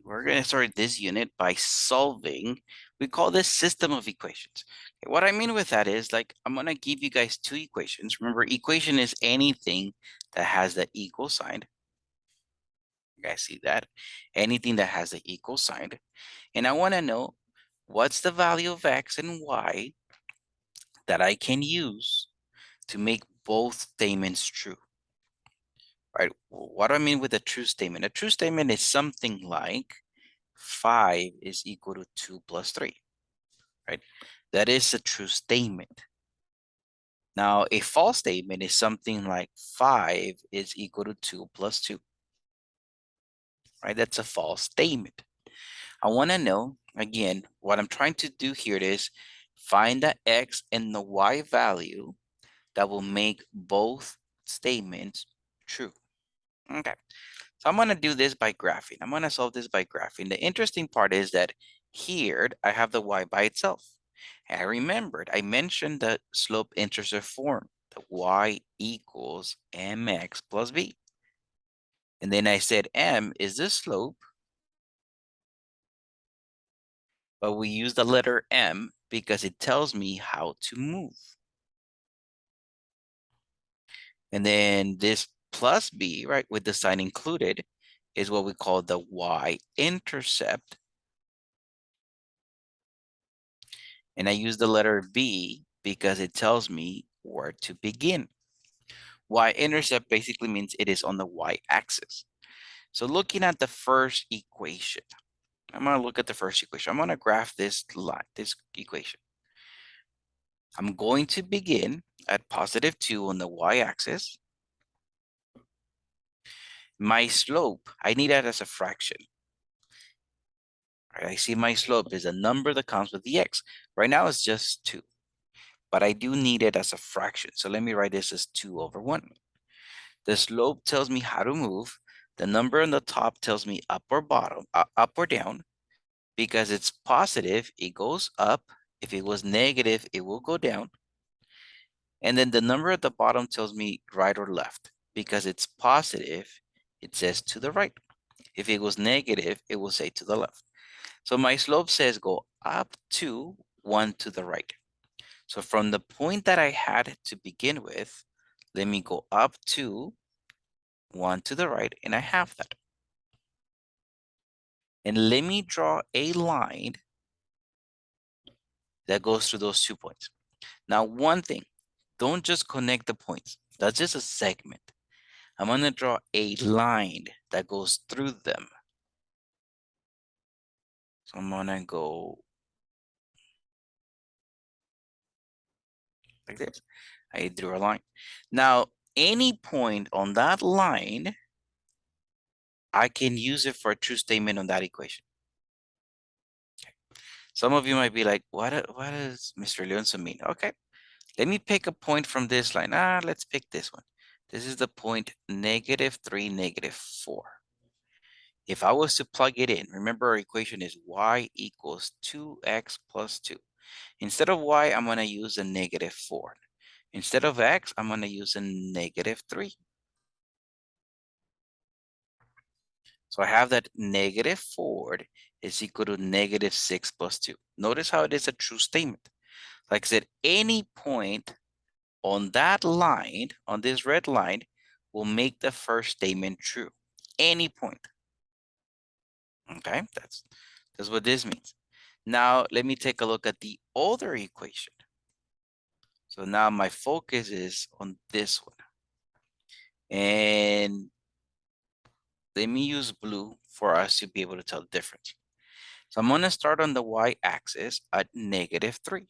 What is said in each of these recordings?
we're going to start this unit by solving. We call this system of equations. Okay, what I mean with that is like, I'm going to give you guys two equations. Remember, equation is anything that has the equal sign. You guys see that? Anything that has the equal sign. And I want to know what's the value of x and y that I can use to make both statements true. Right? What do I mean with a true statement? A true statement is something like 5 is equal to 2 plus 3, right? That is a true statement. Now, a false statement is something like 5 is equal to 2 plus 2, right? That's a false statement. I want to know, again, what I'm trying to do here is find the x and the y value that will make both statements true. Okay. So I'm going to do this by graphing. I'm going to solve this by graphing. The interesting part is that here I have the y by itself. And I remembered, I mentioned the slope-intercept form, the y equals mx plus b. And then I said m is the slope, but we use the letter m because it tells me how to move. And then this plus b, right, with the sign included, is what we call the y-intercept. And I use the letter B because it tells me where to begin. Y-intercept basically means it is on the y-axis. So looking at the first equation, I'm going to look at the first equation. I'm going to graph this line, this equation. I'm going to begin at positive 2 on the y-axis. My slope, I need that as a fraction. I see my slope is a number that comes with the x. Right now it's just 2, but I do need it as a fraction. So let me write this as 2 over 1. The slope tells me how to move. The number on the top tells me up or bottom, up or down. Because it's positive, it goes up. If it was negative, it will go down. And then the number at the bottom tells me right or left. Because it's positive, it says to the right. If it was negative, it will say to the left. So my slope says go up to 1 to the right. So from the point that I had to begin with, let me go up to 1 to the right, and I have that. And let me draw a line that goes through those 2 points. Now, one thing, don't just connect the points. That's just a segment. I'm going to draw a line that goes through them. So I'm going to go like this. I drew a line. Now, any point on that line, I can use it for a true statement on that equation. Okay. Some of you might be like, what does Mr. Leonzo mean? Okay, let me pick a point from this line. Let's pick this one. This is the point -3, -4. If I was to plug it in, remember our equation is y equals 2x plus 2. Instead of y, I'm going to use a -4. Instead of x, I'm going to use a -3. So I have that -4 is equal to -6 plus 2. Notice how it is a true statement. Like I said, any point on that line, on this red line, will make the first statement true. Any point. Okay, that's what this means. Now, let me take a look at the other equation. So now my focus is on this one. And let me use blue for us to be able to tell the difference. So I'm going to start on the y-axis at -3.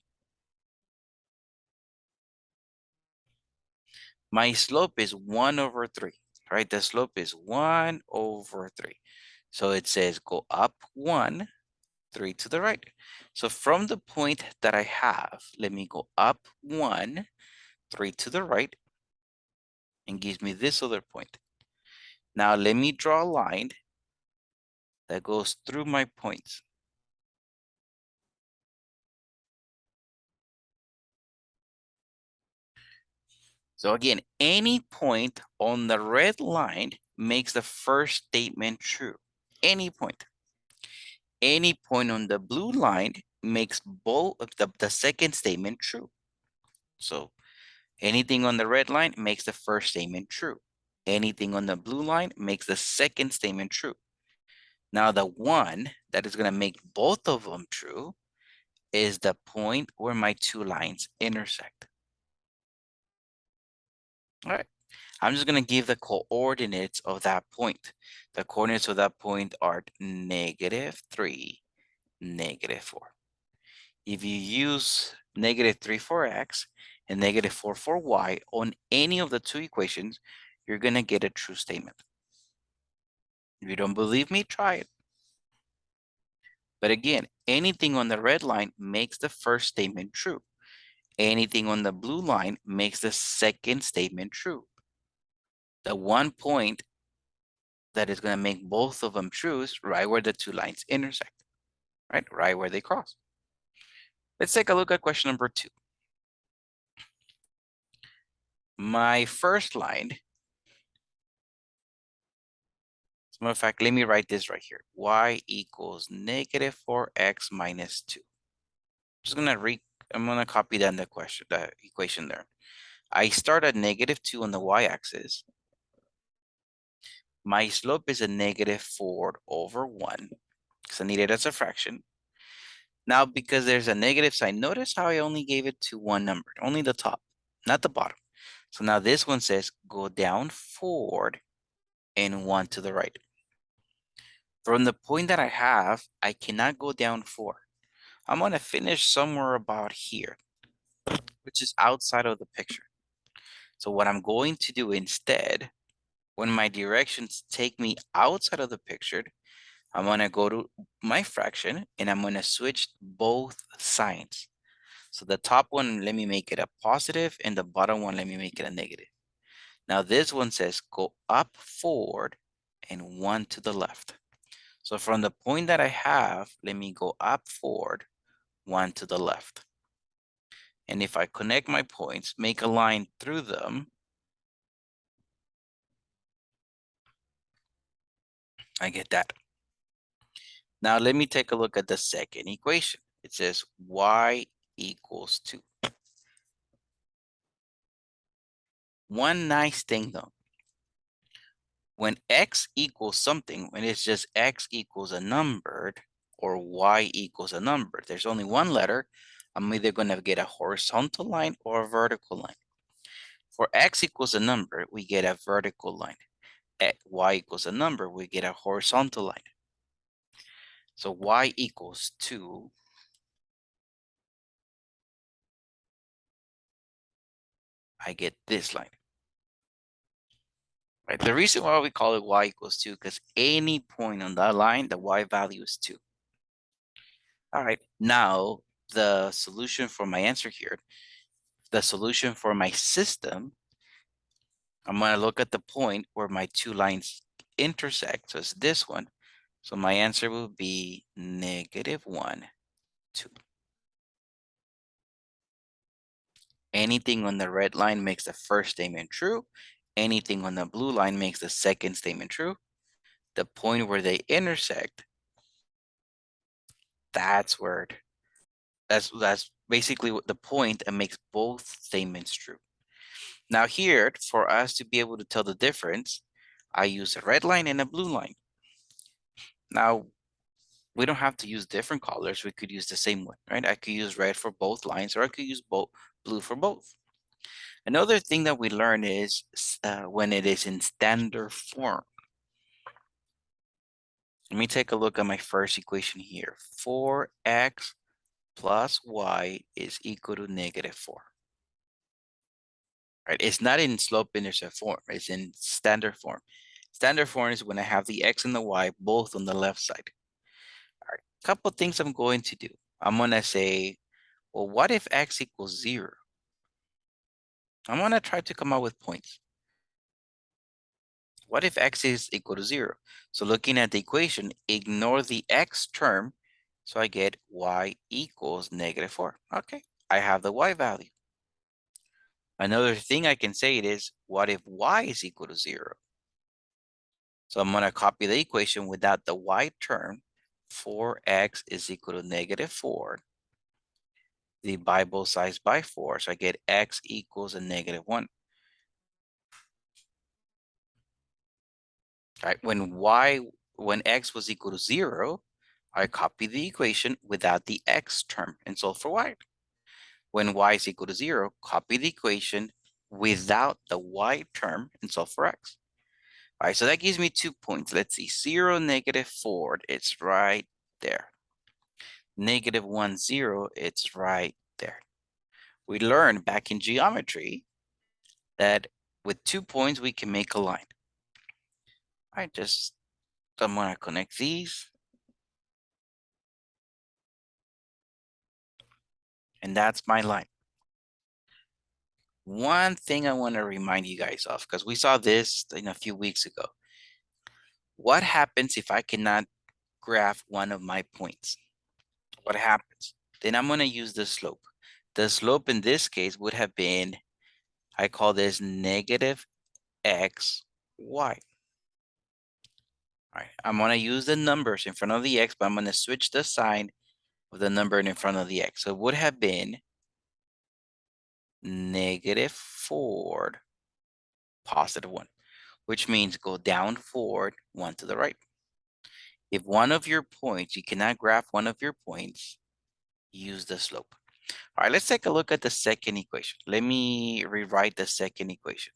My slope is 1 over 3, right? The slope is 1 over 3. So it says go up 1, 3 to the right. So from the point that I have, let me go up 1, 3 to the right, and gives me this other point. Now let me draw a line that goes through my points. So again, any point on the red line makes the first statement true. Any point. Any point on the blue line makes both of the second statement true. So anything on the red line makes the first statement true. Anything on the blue line makes the second statement true. Now the one that is going to make both of them true is the point where my two lines intersect. All right. I'm just going to give the coordinates of that point. The coordinates of that point are -3, -4. If you use -3 for x and -4 for y on any of the two equations, you're going to get a true statement. If you don't believe me, try it. But again, anything on the red line makes the first statement true. Anything on the blue line makes the second statement true. The one point that is going to make both of them true is right where the two lines intersect, right where they cross. Let's take a look at question number 2. My first line, as a matter of fact, let me write this right here. Y equals -4x minus 2. I'm gonna copy that in the question, the equation there. I start at -2 on the y-axis. My slope is a -4/1 because I need it as a fraction. Now, because there's a negative sign, notice how I only gave it to one number, only the top, not the bottom. So now this one says go down forward and 1 to the right. From the point that I have, I cannot go down 4. I'm going to finish somewhere about here, which is outside of the picture. So what I'm going to do instead, when my directions take me outside of the picture, I'm going to go to my fraction and I'm going to switch both signs. So the top one, let me make it a positive, and the bottom one, let me make it a negative. Now this one says go up forward and 1 to the left. So from the point that I have, let me go up forward, 1 to the left. And if I connect my points, make a line through them, I get that. Now let me take a look at the second equation. It says y equals 2. One nice thing though, when x equals something, when it's just x equals a number or y equals a number, there's only one letter, I'm either going to get a horizontal line or a vertical line. For x equals a number, we get a vertical line. At y equals a number, we get a horizontal line. So y equals 2. I get this line. Right? The reason why we call it y equals 2, because any point on that line, the y value is 2. All right, now the solution for my answer here, the solution for my system, I'm going to look at the point where my two lines intersect. So it's this one. So my answer will be -1, 2. Anything on the red line makes the first statement true. Anything on the blue line makes the second statement true. The point where they intersect, that's where that's basically what the point that makes both statements true. Now here, for us to be able to tell the difference, I use a red line and a blue line. Now, we don't have to use different colors. We could use the same one, right? I could use red for both lines, or I could use both blue for both. Another thing that we learn is when it is in standard form. Let me take a look at my first equation here. 4x plus y is equal to -4. Right? It's not in slope-intercept form. It's in standard form. Standard form is when I have the x and the y both on the left side. All right, a couple things I'm going to do. I'm going to say, well, what if x equals 0? I'm going to try to come up with points. What if x is equal to 0? So looking at the equation, ignore the x term. So I get y equals -4. Okay, I have the y value. Another thing I can say it is, what if y is equal to 0? So I'm going to copy the equation without the y term, 4x is equal to negative 4. Divide both sides by 4. So I get x equals a negative 1. All right, when x was equal to 0, I copy the equation without the x term and solve for y. When y is equal to 0, copy the equation without the y term and solve for x. All right, so that gives me 2 points. Let's see, 0, negative 4, it's right there. Negative 1, 0, it's right there. We learned back in geometry that with 2 points, we can make a line. All right, I'm gonna connect these. And that's my line. One thing I want to remind you guys of, because we saw this a few weeks ago. What happens if I cannot graph one of my points? What happens? Then I'm going to use the slope. The slope in this case would have been, I call this negative x, y. All right, I'm going to use the numbers in front of the x, but I'm going to switch the sign of the number in front of the x. So it would have been negative 4, positive 1, which means go down 4, 1 to the right. If one of your points, you cannot graph one of your points, use the slope. All right, let's take a look at the second equation. Let me rewrite the second equation.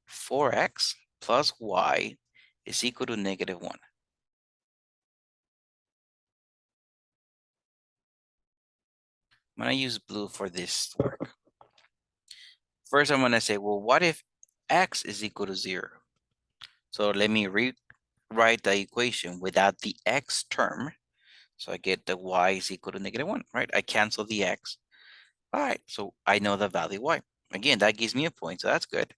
4x plus y is equal to negative 1. I'm going to use blue for this work. First, I'm going to say, well, what if x is equal to 0? So let me rewrite the equation without the x term. So I get the y is equal to negative 1, right? I cancel the x. All right, so I know the value y. Again, that gives me a point, so that's good.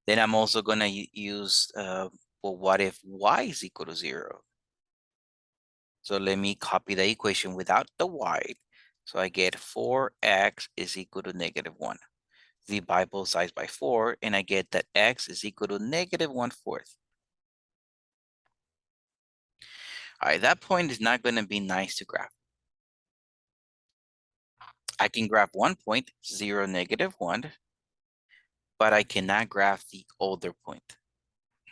Then I'm also going to use, well, what if y is equal to 0? So let me copy the equation without the y. So I get 4x is equal to negative 1. Divide both sides by 4, and I get that x is equal to negative 1/4. All right, that point is not going to be nice to graph. I can graph one point, 0, negative 1, but I cannot graph the older point.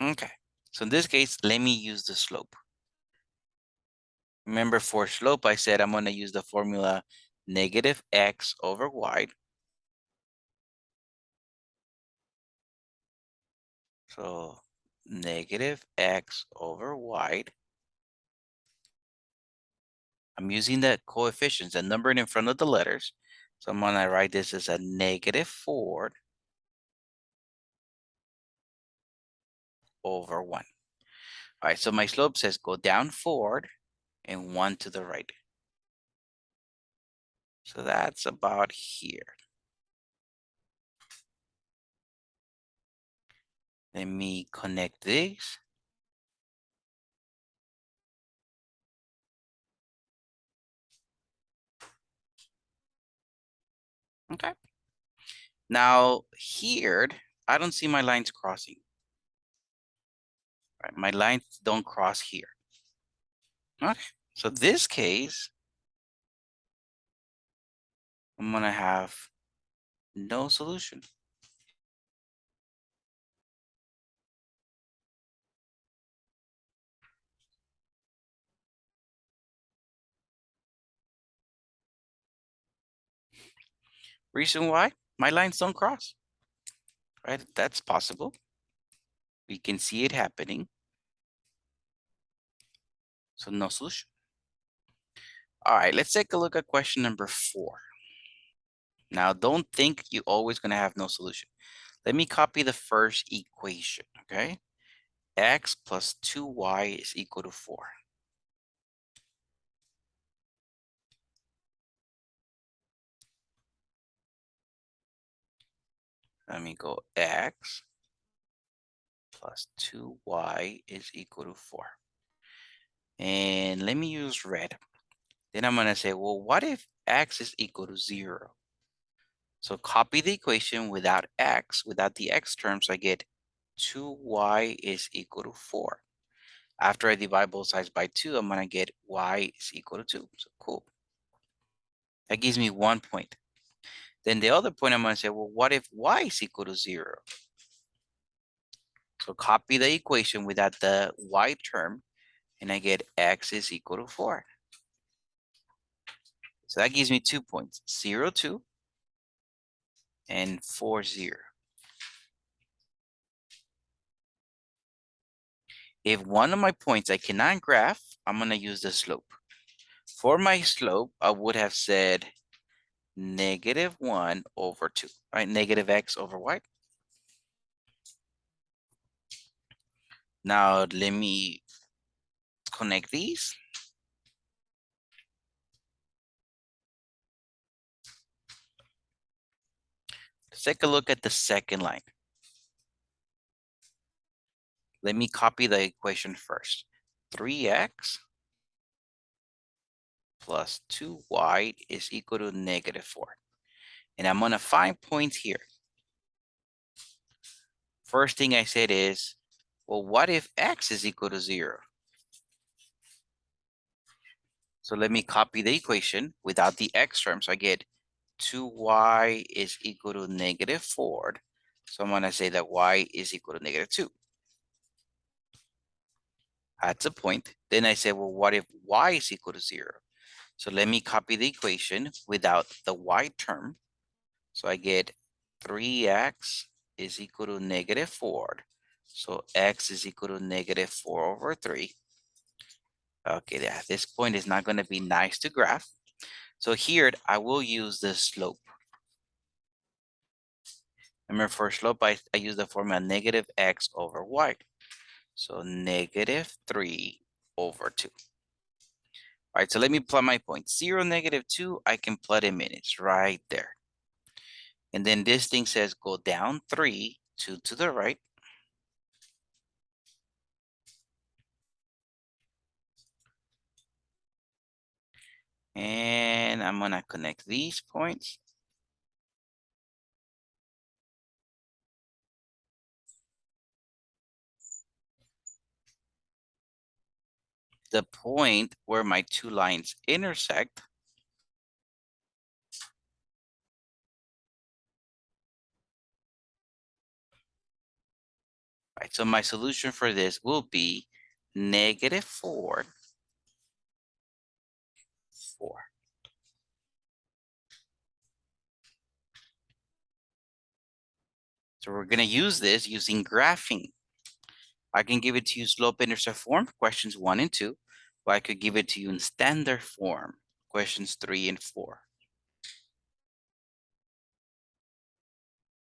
Okay, so in this case, let me use the slope. Remember, for slope, I said I'm going to use the formula negative x over y. So negative x over y. I'm using the coefficients, the number in front of the letters. So I'm going to write this as a negative 4 over 1. All right, so my slope says go down 4 and 1 to the right. So that's about here. Let me connect these. Okay. Now here, I don't see my lines crossing. Right, my lines don't cross here. Okay, so this case, I'm gonna have no solution. Reason why? My lines don't cross. Right, that's possible. We can see it happening. So no solution. All right, let's take a look at question number 4. Now, don't think you're always going to have no solution. Let me copy the first equation, okay? X plus 2y is equal to 4. Let me go x plus 2y is equal to 4. And let me use red. Then I'm going to say, well, what if x is equal to 0? So copy the equation without x, without the x term, so I get 2y is equal to 4. After I divide both sides by 2, I'm going to get y is equal to 2. So cool. That gives me 1 point. Then the other point, I'm going to say, well, what if y is equal to 0? So copy the equation without the y term, and I get x is equal to 4. So that gives me 2 points, 0, 2, and 4, 0. If one of my points I cannot graph, I'm going to use the slope. For my slope, I would have said -1 over 2, right? Negative x over y. Now let me connect these. Let's take a look at the second line. Let me copy the equation first. 3x plus 2y is equal to -4. And I'm going to find points here. First thing I said is, well, what if x is equal to 0? So let me copy the equation without the x term. So I get 2y is equal to -4. So I'm going to say that y is equal to -2. That's a point. Then I say, well, what if y is equal to 0? So let me copy the equation without the y term. So I get 3x is equal to -4. So x is equal to -4 over 3. Okay, yeah, this point is not going to be nice to graph. So here I will use the slope. Remember, for slope, I use the formula -x over y. So -3 over 2. All right, so let me plot my point. 0, -2, I can plot in minutes right there. And then this thing says go down 3, 2 to the right. And I'm going to connect these points. The point where my two lines intersect . Right, so my solution for this will be -4, 4. So we're going to use this using graphing. I can give it to you slope-intercept form, questions 1 and 2, or I could give it to you in standard form, questions 3 and 4.